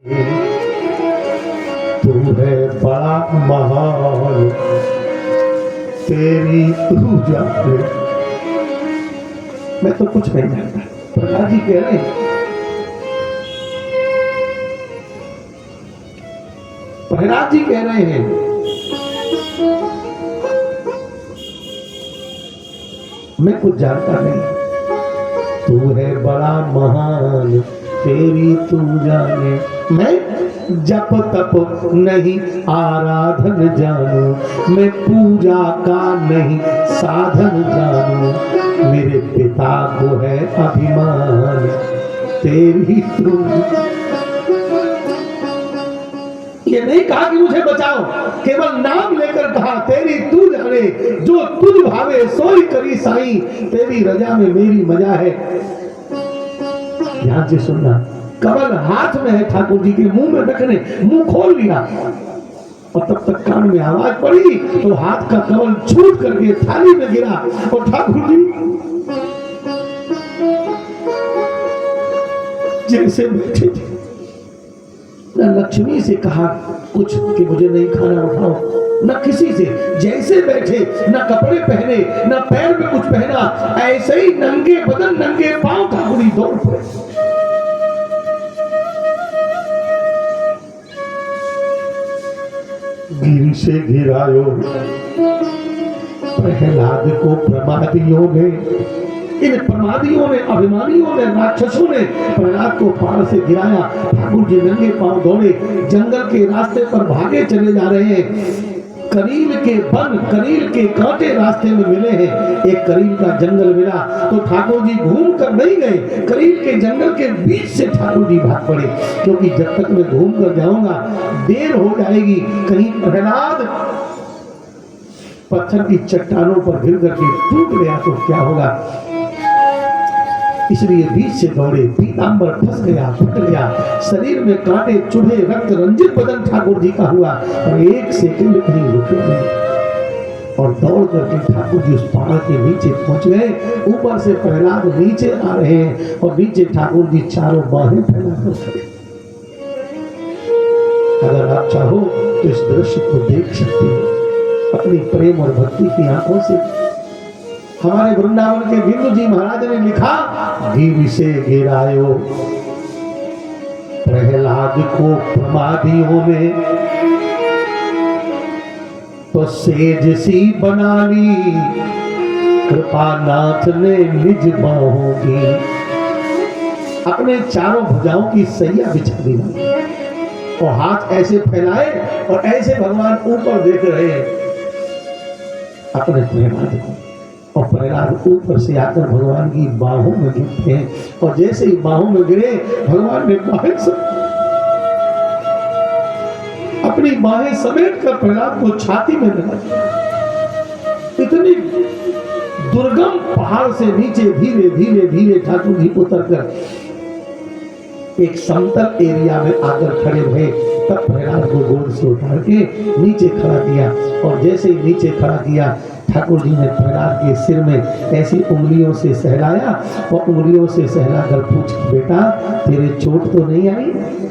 तू है बड़ा महान, तेरी तू जाने। मैं तो कुछ नहीं जानता। प्रहलाद जी कह रहे हैं, प्रहलाद जी कह रहे हैं मैं कुछ जानता नहीं, तू है बड़ा महान, तेरी तू जाने। मैं जप तप नहीं आराधन जानू, मैं पूजा का नहीं साधन जानू, मेरे पिता को है अभिमान, तेरी तू। ये नहीं कहा कि मुझे बचाओ, केवल नाम लेकर कहा तेरी तू जाने, जो तुझ भावे सोई करी साईं, तेरी रजा में मेरी मजा है। ध्यान से सुनना, कमल हाथ में है ठाकुर जी के, मुंह में रखने, मुंह खोल लिया और तब तक कान में आवाज पड़ी तो हाथ का कमल छूट करके थाली में गिरा और ठाकुर जी जैसे बैठे थे। न लक्ष्मी से कहा कुछ कि मुझे नहीं खाना उठाओ, न किसी से, जैसे बैठे, न कपड़े पहने, न पैर में कुछ पहना, ऐसे ही नंगे बदन नंगे पांव ठाकुर जी दौड़ पड़े। गिर से गिरायो प्रहलाद को प्रमादियों ने, इन प्रमादियों ने, अभिमानियों ने, राक्षसों ने प्रहलाद को पहाड़ से गिराया। ठाकुर जी नंगे पांव दौड़े, जंगल के रास्ते पर भागे चले जा रहे हैं। करील के वन, करील के कांटे रास्ते में मिले हैं। एक करील का जंगल मिला तो ठाकुर जी घूम कर नहीं गए, करील के जंगल के बीच से ठाकुर जी भाग पड़े, क्योंकि जब तक मैं घूम कर जाऊंगा देर हो जाएगी, कहीं प्रहलाद पत्थर की चट्टानों पर गिर करके टूट गया तो क्या होगा। इसलिए बीच से दौड़े, पीतांबर फंस गया, फट गया, शरीर में कांटे चुभे, रक्त रंजित बदन ठाकुर जी का हुआ, और एक सेकंड कहीं रुके नहीं और दौड़ करके ठाकुर जी उस पहाड़ के नीचे पहुंच गए। ऊपर से प्रहलाद नीचे आ रहे हैं और नीचे ठाकुर जी चारों बाहें फैलाकर खड़े। अगर आप चाहो तो इस दृश्य को देख सकते हो अपनी प्रेम और भक्ति की आंखों से। हमारे वृंदावन के बिंदु जी महाराज ने लिखा, गिर से गिरायो प्रहलाद को प्रमादियों ने, तो सेज सी बना ली कृपानाथ ने निज बाहों की। अपने चारों भुजाओं की सैया बिछा दी और हाथ ऐसे फैलाए और ऐसे भगवान ऊपर देख रहे हैं अपने प्रहलाद को, और प्रहलाद ऊपर से आकर भगवान की बाहों में गिरते हैं, और जैसे ही बाहों में गिरे भगवान ने बाहें अपनी बाहें समेट कर प्रहलाद को छाती में लगा दिया। इतनी दुर्गम पहाड़ से नीचे धीरे धीरे धीरे ठाकुर जी उतरकर एक समतल एरिया में आकर खड़े हुए। तब प्रहलाद को गोद से उठार के नीचे खड़ा किया, और जैसे ही नीचे खड़ा किया ठाकुर जी ने प्रहलाद के सिर में ऐसी उंगलियों से सहलाया और उंगलियों से सहलाकर पूछा, बेटा तेरे चोट तो नहीं आई?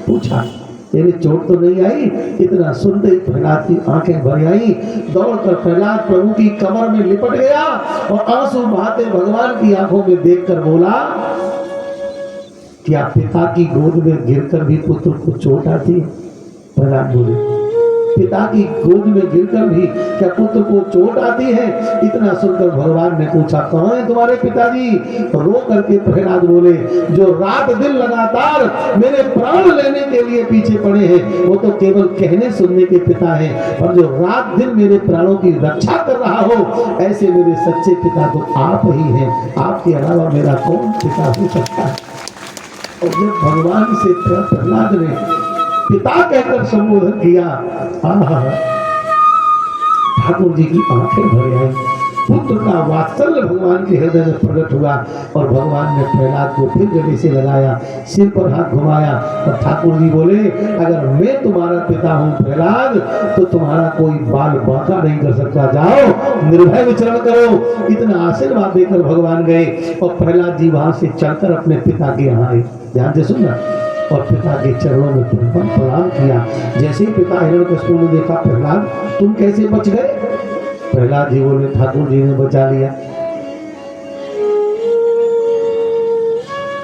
पूछा, तेरे चोट तो नहीं आई? इतना सुनते ही प्रहलाद की आंखें भर आई। दौड़कर प्रहलाद प्रभु की कमर में लिपट गया और आंसू बहाते भगवान की आंखों में देखकर बोला, क्या पिता की गोद में गिरकर भी पुत्र को चोट आती है? प्रहलाद बोले, पिता की गोद में गिरकर भी क्या पुत्र को चोट आती है? इतना सुनकर भगवान ने पूछा, कहाँ है तुम्हारे पिताजी? रो करके प्रहलाद बोले, जो रात दिन लगातार मेरे प्राण लेने के लिए पीछे पड़े हैं वो तो केवल कहने सुनने के पिता हैं, और जो रात दिन मेरे प्राणों की रक्षा कर रहा हो ऐसे मेरे सच्चे पिता तो आप ही हैं, आपके अलावा मेरा कौन पिता हो सकता है। और जब भगवान से प्रहलाद ने पिता कहकर संबोधन किया, ठाकुर जी की आंखें भर आई। पुत्र का वात्सल्य भगवान के हृदय में प्रकट हुआ और भगवान ने प्रहलाद को फिर गले से लगाया, सिर पर हाथ घुमाया और ठाकुर जी बोले, अगर मैं तुम्हारा पिता हूँ प्रहलाद तो तुम्हारा कोई बाल बांका नहीं कर सकता, जाओ निर्भय विचरण करो। इतना आशीर्वाद देकर भगवान गए और प्रहलाद जी वहां से चलकर अपने पिता के यहाँ आए। ध्यान से सुनना, और पिता के चरणों में प्रणाम किया। जैसे ही पिता हिरण्यकशिपु ने देखा, प्रहलाद तुम कैसे बच गए? प्रहलाद जी बोले, ठाकुर जी ने बचा लिया।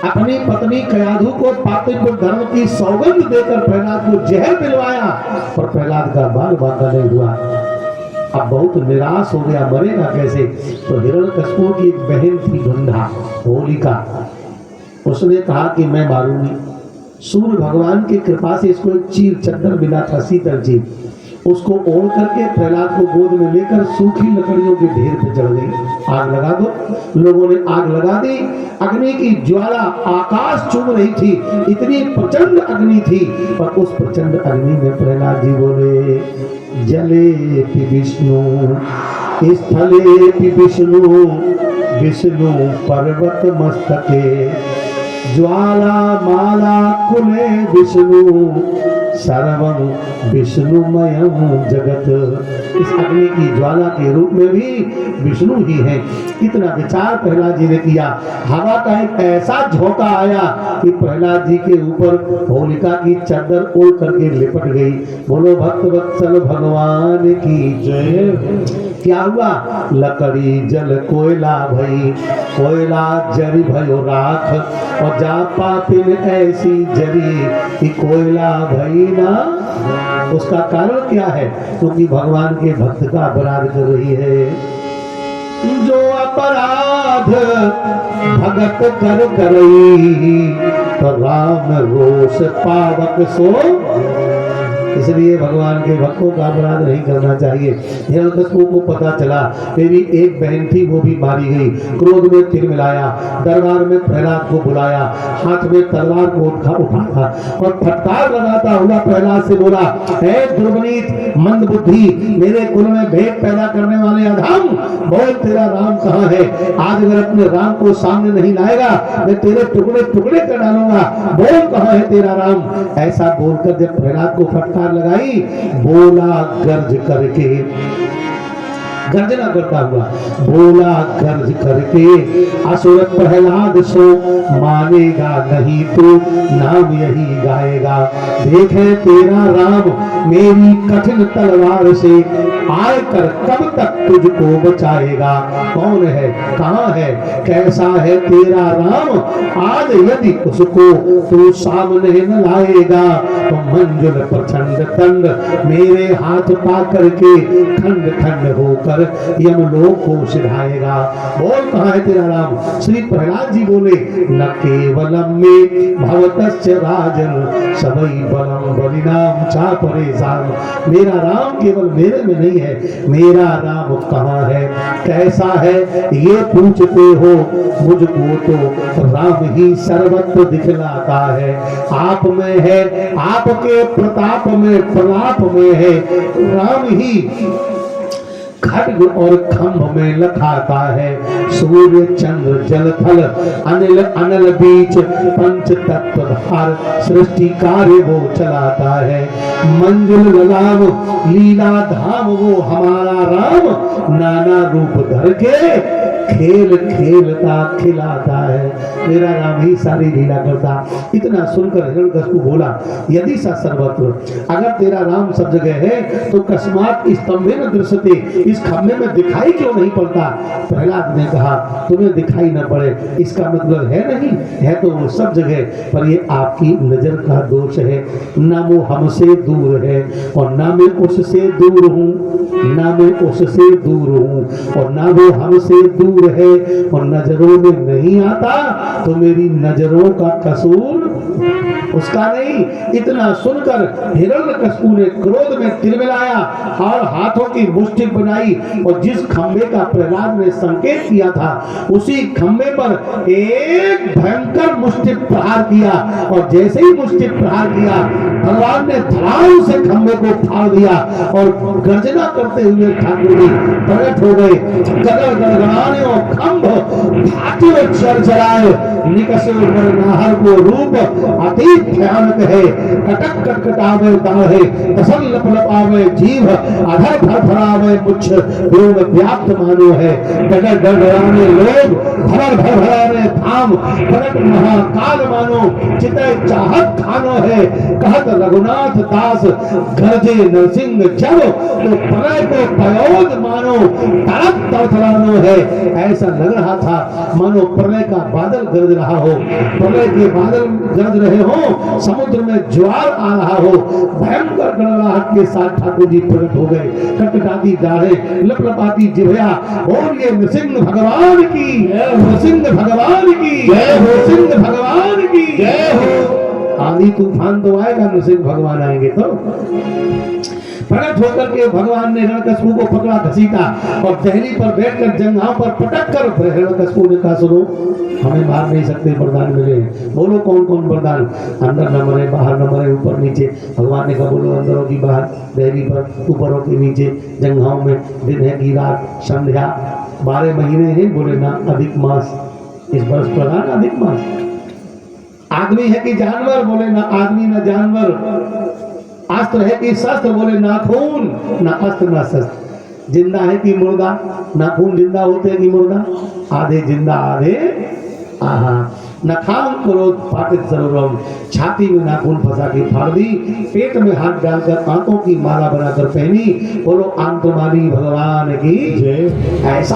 अपनी पत्नी कयाधु को पातिव्य धर्म की सौगंध देकर प्रहलाद को जहर पिलवाया, पर प्रहलाद का बाल बांका नहीं हुआ। अब बहुत निराश हो गया, मरेगा कैसे? तो हिरण्यकशिपु की एक बहन थी ढूंढा, होलिका, उसने कहा कि मैं मारूंगी। सूर्य भगवान की कृपा से इसको एक चीर चद्दर मिला था, शीतल चीर, उसको ओढ़ करके प्रहलाद को गोद में लेकर सूखी लकड़ियों के ढेर पे चढ़ गई। आग लगा दो। लोगों ने आग लगा दी। अग्नि की ज्वाला आकाश चूम रही थी, इतनी प्रचंड अग्नि थी। पर उस प्रचंड अग्नि में प्रहलाद जी बोले, जले पि विष्णु स्थले पि विष्णु, विष्णु पर्वत मस्तके, ज्वाला माला कुले विष्णु, सर्वं विष्णुमयं जगत। इस अग्नि की ज्वाला के रूप में भी विष्णु ही है। इतना विचार प्रहलाद जी ने किया। हवा का एक ऐसा झोंका आया कि प्रहलाद जी के ऊपर होलिका की चादर ओढ़ करके लिपट गई। बोलो भक्त वत्सल भगवान की जय। क्या हुआ? लकड़ी जल कोयला भई, कोयला जरी भयो राख, और जा पापिन ऐसी जरी कि कोयला भई ना। उसका कारण क्या है? क्योंकि भगवान के भक्त का अपराध कर रही है। जो अपराध भगत कर करई, तो राम रोष पावक सो। इसलिए भगवान के भक्तों का अपराध नहीं करना चाहिए। हिरण्यकशिपु को पता चला मेरी एक बहन थी, वो भी मारी गई। क्रोध में तिल मिलाया, दरबार में प्रहलाद को बुलाया, हाथ में तलवार को उठाया और फटकार लगाता हुआ प्रहलाद से बोला, हे दुर्गुणित मंद बुद्धि, मेरे कुल में भेद पैदा करने वाले अधम, बोल तेरा राम कहाँ है? आज अगर अपने राम को सामने नहीं लाएगा, मैं तेरे टुकड़े टुकड़े कर डालूंगा। बोल कहाँ है तेरा राम? ऐसा बोलकर जब प्रहलाद को फटकार लगाई, बोला गर्ज करके, गर्जना करता हुआ बोला गर्ज करके, असुर प्रहलाद सो मानेगा नहीं तो नाम यही गाएगा। देखे तेरा राम मेरी कठिन तलवार से आए कर कब तक तुझको बचाएगा। कौन है, कहाँ है, कैसा है तेरा राम? आज यदि उसको तू सामने न लाएगा तो मंजुल प्रचंड दंड मेरे हाथ पा करके खंड खंड होकर यमलोक को सिधाएगा। बोल कहाँ है तेरा राम? श्री प्रहलाद जी बोले, न केवलम में भवतस्य राजन सबई बलम बलिनाम चापरे जाम। मेरा राम केवल मेरे में नहीं है, मेरा राम कहाँ है, कैसा है, ये पूछते हो मुझको तो राम ही सर्वत्र दिखलाता है। आप में है, आपके प्रताप में प्रलाप में है, राम ही खड्ग और खंभ में लखाता है। सूर्य चंद्र जल थल अनिल अनल बीच पंच तत्व धार सृष्टि कार्य वो चलाता है। मंजुल ललाम लीला धाम वो हमारा राम, नाना रूप धर के खेल खेलता खिलाता है। मेरा राम ही सारी लीला करता। इतना सुनकर हिरण्यकशिपु बोला, यदि सा सर्वत्र, अगर तेरा राम सब जगह है तो कस्मात स्तंभे न दृश्यते, इस खम्भे में दिखाई क्यों नहीं पड़ता? प्रहलाद ने कहा, तुम्हें दिखाई न पड़े इसका मतलब है नहीं, है तो वो सब जगह, पर ये आपकी नजर का दोष है। ना वो हमसे दूर है और ना मैं उससे दूर हूँ, ना मैं उससे दूर हूँ और ना वो हमसे दूर है, और नजरों में नहीं आता तो मेरी नजरों का कसूर उसका नहीं। इतना सुनकर हिरण्यकशिपु ने क्रोध में तिलमिलाया और हाथों की मुष्टि बनाई और जिस खंबे का प्रहलाद ने संकेत किया था उसी खंबे पर एक भयंकर मुष्टि प्रहार किया, और जैसे ही मुष्टि प्रहार किया भगवान ने धड़ाम से खंबे को फाड़ दिया और गर्जना करते हुए ठाकुर जी प्रकट हो गए। गगन गड़गड़ाने और खंभ भाटी में चरचराए निकसे नरनाहर को रूप अतीत भयानक है। कटक कटकटावे दाढ़े तसल लप लपावे जीभ अधर भर भरावे मुछ व्योम व्याप्त मानो है। डगर डगराने लोग भर भर भराने धाम प्रकट महाकाल मानो चितय चाहत खानो है। कहत रघुनाथ दास गरजे नरसिंह जब तो प्रलय को पयोद मानो तड़प तड़फड़ानो है। ऐसा लग रहा था मानो प्रलय का बादल गरज रहा हो, प्रलय के बादल गरज रहे हो, समुद्र में ज्वार आ रहा हो। भयंकर गड़गड़ाहट के साथ ठाकुर जी प्रकट हो गए। कटकटाती दाढ़ें लपलपाती जिभ्या और ये नृसिंह भगवान की, नृसिंह भगवान की, नृसिंह भगवान की जय हो। आंधी तूफान तो आएगा, नृसिंह भगवान आएंगे तो। प्रकट होकर के भगवान ने हिरण्यकशिपु को पकड़ा घसीटा और टहनी पर बैठकर जंघाओं पर पटक कर हिरण्यकशिपु ने कहा सुनो हमें मार नहीं सकते, वरदान मिले। बोलो कौन कौन वरदान? अंदर न मरे, बाहर न मरे, ऊपर नीचे। भगवान ने कहा बोलो अंदर होगी बाहर, देहरी पर, ऊपर होगी नीचे, जंघाओं में, दिन है की रात, संध्या, 12 महीने हैं। बोले ना अधिक मास, इस वर्ष प्रधान अधिक मास। आदमी है कि जानवर? बोले ना आदमी ना जानवर। अस्त्र है कि शस्त्र? बोले ना खून ना अस्त्र ना शस्त्र। जिंदा है कि मुर्दा? ना खून जिंदा होते हैं कि मुर्दा? आधे जिंदा आधे आहा। नखान क्रोध पाटित सरोरम, छाती में नाखून फंसा के फाड़ दी, पेट में हाथ डालकर आंतों की माला बनाकर पहनी। बोलो आंतमाली भगवान की जय। ऐसा